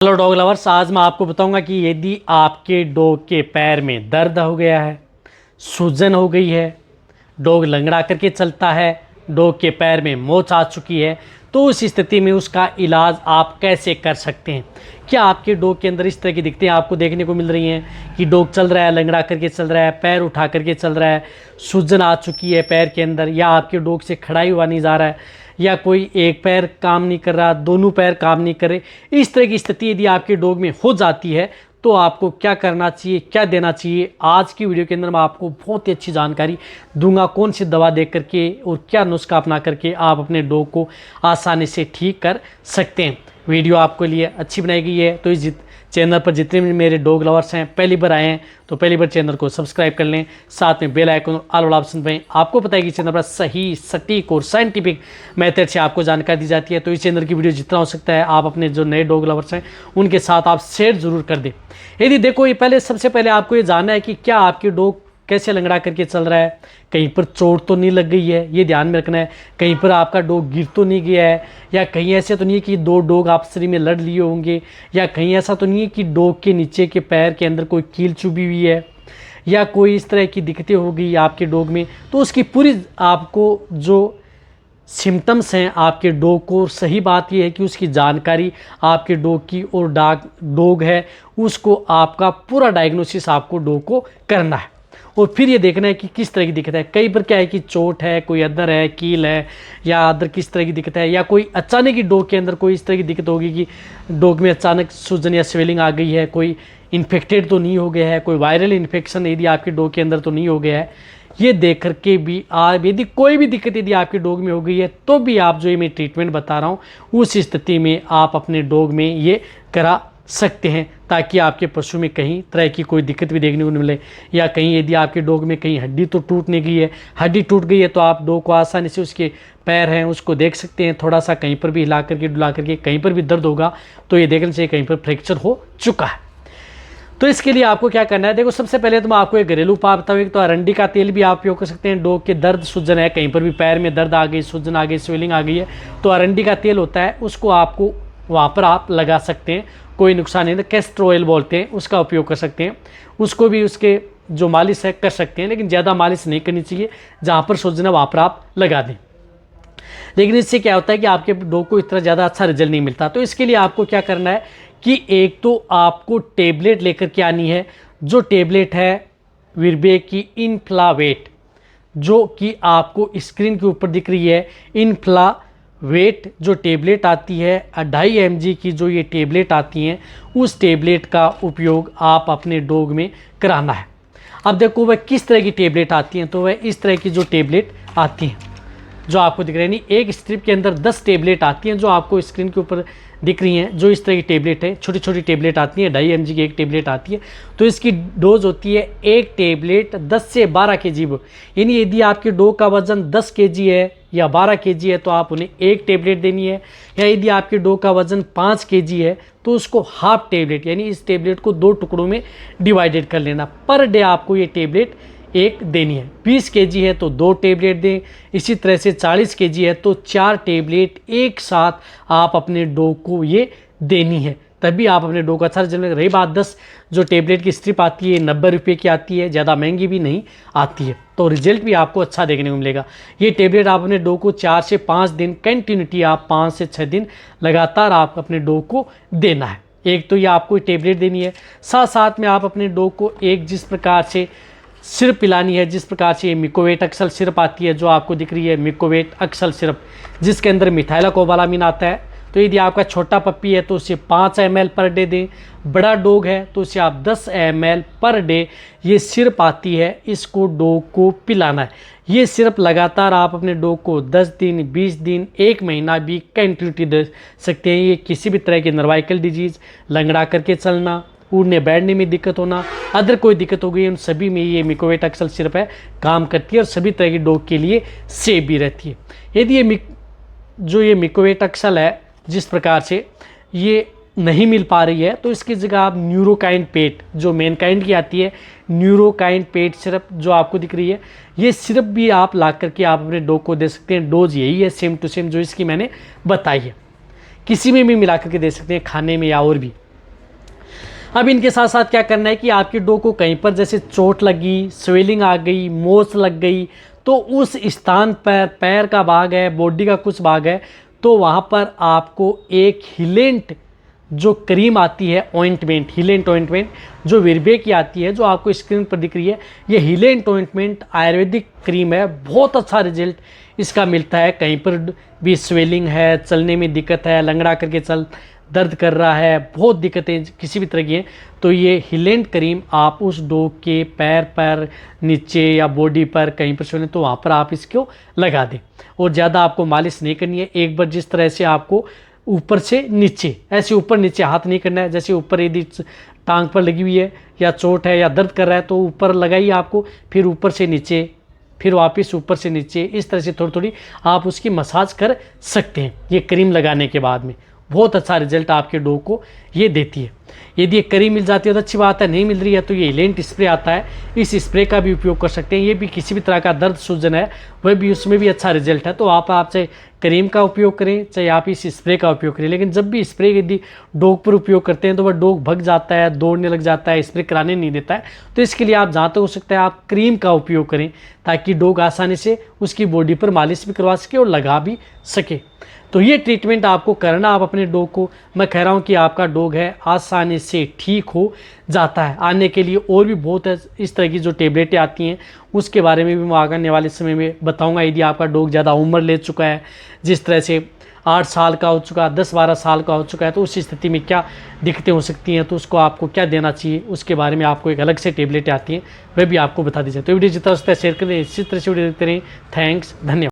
Hello dog lovers, आज मैं आपको बताऊंगा कि यदि आपके डॉग के पैर में दर्द हो गया है, सूजन हो गई है, डॉग लंगड़ा करके चलता है, डॉग के पैर में मोच आ चुकी है, तो उस स्थिति में उसका इलाज आप कैसे कर सकते हैं। क्या आपके डॉग के अंदर इस तरह की दिक्कतें आपको देखने को मिल रही हैं कि डॉग चल रहा है, लंगड़ा करके चल रहा है, पैर उठा करके चल रहा है, सूजन आ चुकी है पैर के अंदर, या आपके डॉग से खड़ा ही हुआ नहीं जा रहा है, या कोई एक पैर काम नहीं कर रहा, दोनों पैर काम नहीं कर रहे, इस तरह की स्थिति यदि आपके डॉग में हो जाती है तो आपको क्या करना चाहिए, क्या देना चाहिए। आज की वीडियो के अंदर मैं आपको बहुत ही अच्छी जानकारी दूंगा, कौन सी दवा दे करके और क्या नुस्खा अपना करके आप अपने डॉग को आसानी से ठीक कर सकते हैं। वीडियो आपके लिए अच्छी बनाई गई है तो इस चैनल पर जितने भी मेरे डॉग लवर्स हैं, पहली बार आए हैं तो पहली बार चैनल को सब्सक्राइब कर लें, साथ में बेल आइकन और ऑल वाला ऑप्शन दबाएं। आपको पता है कि चैनल पर सही, सटीक और साइंटिफिक मेथड से आपको जानकारी दी जाती है, तो इस चैनल की वीडियो जितना हो सकता है आप अपने जो नए डॉग लवर्स हैं उनके साथ आप शेयर जरूर कर दें। यदि देखो, ये सबसे पहले आपको ये जानना है कि क्या आपके डॉग कैसे लंगड़ा करके चल रहा है, कहीं पर चोट तो नहीं लग गई है, ये ध्यान में रखना है। कहीं पर आपका डॉग गिर तो नहीं गया है, या कहीं ऐसे तो नहीं है कि दो डॉग आपस में लड़ लिए होंगे, या कहीं ऐसा तो नहीं है कि डॉग के नीचे के पैर के अंदर कोई कील चुभी हुई है, या कोई इस तरह की दिक्कतें हो गई आपके डॉग में। तो उसकी पूरी आपको जो सिम्टम्स हैं आपके डॉग को, सही बात यह है कि उसकी जानकारी आपके डॉग की और डॉग है उसको आपका पूरा डायग्नोसिस आपको डॉग को करना है, और फिर ये देखना है कि किस तरह की दिक्कत है। कई बार क्या है कि चोट है, कोई अदर है, कील है, या अदर किस तरह की दिक्कत है, या कोई अचानक ही डॉग के अंदर कोई इस तरह की दिक्कत होगी कि डॉग में अचानक सूजन या स्वेलिंग आ गई है, कोई इन्फेक्टेड तो नहीं हो गया है, कोई वायरल इन्फेक्शन यदि आपके डॉग के अंदर तो नहीं हो गया है। ये देख करके भी आप यदि कोई भी दिक्कत यदि आपके डॉग में हो गई है तो भी आप जो ये मैं ट्रीटमेंट बता रहा हूँ उस स्थिति में आप अपने डॉग में ये करा सकते हैं, ताकि आपके पशु में कहीं तरह की कोई दिक्कत भी देखने को नहीं मिले। या कहीं यदि आपके डॉग में कहीं हड्डी तो टूट नहीं गई है, हड्डी टूट गई है तो आप डॉग को आसानी से उसके पैर हैं उसको देख सकते हैं, थोड़ा सा कहीं पर भी हिला करके डुला करके कहीं पर भी दर्द होगा तो ये देखने से कहीं पर फ्रैक्चर हो चुका है। तो इसके लिए आपको क्या करना है, देखो सबसे पहले तो मैं आपको एक घरेलू उपाय बताऊँ। एक तो अरंडी का तेल भी आप उपयोग कर सकते हैं। डॉग के दर्द सूजन है, कहीं पर भी पैर में दर्द आ गई, सूजन आ गई, स्वेलिंग आ गई है, तो अरंडी का तेल होता है, उसको आपको वहाँ पर आप लगा सकते हैं, कोई नुकसान नहीं। कैस्टर ऑयल बोलते हैं, उसका उपयोग कर सकते हैं। उसको भी उसके जो मालिश है कर सकते हैं, लेकिन ज़्यादा मालिश नहीं करनी चाहिए। जहाँ पर सूजन है वहाँ पर आप लगा दें, लेकिन इससे क्या होता है कि आपके डॉग को इतना ज़्यादा अच्छा रिजल्ट नहीं मिलता। तो इसके लिए आपको क्या करना है कि एक तो आपको टेबलेट लेकर के आनी है। जो टेबलेट है विरबे की इनफ्लावेट, जो कि आपको स्क्रीन के ऊपर दिख रही है, इनफ्लावेट जो टेबलेट आती है 2.5 mg की जो ये टेबलेट आती हैं, उस टेबलेट का उपयोग आप अपने डॉग में कराना है। अब देखो वह किस तरह की टेबलेट आती हैं, तो वह इस तरह की जो टेबलेट आती हैं जो आपको दिख रही है, नहीं एक स्ट्रिप के अंदर 10 टेबलेट आती हैं जो आपको स्क्रीन के ऊपर दिख रही हैं। जो इस तरह की टेबलेट है, छोटी छोटी टेबलेट आती है, 2.5 mg की एक टेबलेट आती है। तो इसकी डोज होती है एक टेबलेट 10 से 12 kg। यानी यदि आपके डॉग का वजन 10 kg है या 12 kg है तो आप उन्हें एक टेबलेट देनी है, या यदि आपके डॉग का वजन 5 kg है तो उसको हाफ टेबलेट, यानी इस टेबलेट को 2 टुकड़ों में डिवाइडेड कर लेना। पर डे आपको ये टेबलेट एक देनी है। 20 kg है तो 2 टेबलेट दें, इसी तरह से 40 kg है तो 4 टेबलेट एक साथ आप अपने डॉग को ये देनी है, तभी आप अपने डॉग को अच्छा रिजल्ट मिलेगा। रही बात 10 जो टेबलेट की स्ट्रिप आती है 90 रुपये की आती है, ज़्यादा महंगी भी नहीं आती है, तो रिजल्ट भी आपको अच्छा देखने को मिलेगा। ये टेबलेट आप अपने डॉग को 4 से 5 दिन कंटिन्यूटी, आप 5 से 6 दिन लगातार आप अपने डॉग को देना है। एक तो ये आपको टेबलेट देनी है, साथ साथ में आप अपने डॉग को एक जिस प्रकार से सिरप पिलानी है, जिस प्रकार से मिकोवेट अक्सल सिरप आती है जो आपको दिख रही है, मिकोवेट अक्सल सिरप, जिसके अंदर मिथाइलाकोबालामिन आता है। तो यदि आपका छोटा पप्पी है तो उसे 5 ml पर डे दें, बड़ा डॉग है तो उसे आप 10 ml पर डे ये सिरप आती है, इसको डॉग को पिलाना है। ये सिरप लगातार आप अपने डॉग को 10 दिन, 20 दिन, 1 महीना भी कंटिन्यूटी दे सकते हैं। ये किसी भी तरह की नर्वाइकल डिजीज़, लंगड़ा करके चलना, उड़ने बैठने में दिक्कत होना, अदर कोई दिक्कत हो गई, उन सभी में ये मिकोवेट अक्सल सिरप है काम करती है और सभी तरह की डॉग के लिए सेफ भी रहती है। यदि ये मिकोवेट अक्सल है जिस प्रकार से ये नहीं मिल पा रही है तो इसकी जगह आप न्यूरोकाइन पेट, जो मैनकाइंड की आती है, न्यूरोकाइन पेट सिरप जो आपको दिख रही है, ये सिरप भी आप ला करके आप अपने डॉग को दे सकते हैं। डोज यही है सेम टू सेम जो इसकी मैंने बताई है, किसी में भी मिला करके दे सकते हैं, खाने में या और भी। अब इनके साथ साथ क्या करना है कि आपकी डॉग को कहीं पर जैसे चोट लगी, स्वेलिंग आ गई, मोच लग गई, तो उस स्थान पर पैर का भाग है, बॉडी का कुछ भाग है, तो वहाँ पर आपको एक हिलेंट जो क्रीम आती है, ऑइंटमेंट, हिलेंट ऑइंटमेंट जो विरबे की आती है, जो आपको स्क्रीन पर दिख रही है, ये हिलेंट ऑइंटमेंट आयुर्वेदिक क्रीम है। बहुत अच्छा रिजल्ट इसका मिलता है। कहीं पर भी स्वेलिंग है, चलने में दिक्कत है, लंगड़ा करके चल, दर्द कर रहा है, बहुत दिक्कतें किसी भी तरह की हैं, तो ये हिलेंट क्रीम आप उस डॉग के पैर पर, नीचे या बॉडी पर कहीं पर स्वेलिंग, तो वहाँ पर आप इसको लगा दें। और ज़्यादा आपको मालिश नहीं करनी है। एक बार जिस तरह से आपको ऊपर से नीचे, ऐसे ऊपर नीचे हाथ नहीं करना है। जैसे ऊपर यदि टांग पर लगी हुई है या चोट है या दर्द कर रहा है तो ऊपर लगाइए आपको, फिर ऊपर से नीचे, फिर वापस ऊपर से नीचे, इस तरह से थोड़ी थोड़ी आप उसकी मसाज कर सकते हैं। ये क्रीम लगाने के बाद में बहुत अच्छा रिजल्ट आपके डॉग को ये देती है। यदि ये क्रीम मिल जाती है तो अच्छी बात है, नहीं मिल रही है तो ये हिलेंट स्प्रे आता है, इस स्प्रे का भी उपयोग कर सकते हैं। ये भी किसी भी तरह का दर्द सूजन है वह भी, उसमें भी अच्छा रिजल्ट है। तो आप चाहे क्रीम का उपयोग करें, चाहे आप इस स्प्रे का उपयोग करें, लेकिन जब भी स्प्रे यदि डॉग पर उपयोग करते हैं तो वह डॉग भग जाता है, दौड़ने लग जाता है, स्प्रे कराने नहीं देता है। तो इसके लिए आप जहाँ तक हो सकता है आप क्रीम का उपयोग करें, ताकि डॉग आसानी से उसकी बॉडी पर मालिश भी करवा सके और लगा भी सके। तो ये ट्रीटमेंट आपको करना, आप अपने डॉग को, मैं कह रहा हूँ कि आपका डॉग है आसानी से ठीक हो जाता है। आने के लिए और भी बहुत है इस तरह की जो टेबलेटें आती हैं, उसके बारे में भी मैं आने वाले समय में बताऊंगा। यदि आपका डॉग ज़्यादा उम्र ले चुका है, जिस तरह से 8 साल का हो चुका, 10-12 साल का हो चुका है, तो उस स्थिति में क्या दिक्कतें हो सकती हैं, तो उसको आपको क्या देना चाहिए, उसके बारे में आपको एक अलग से टेबलेटें आती हैं, वह भी आपको बता दी जाए। तो वीडियो जितना हो सकता है शेयर करें, इसी तरह से वीडियो देखते रहें। थैंक्स, धन्यवाद।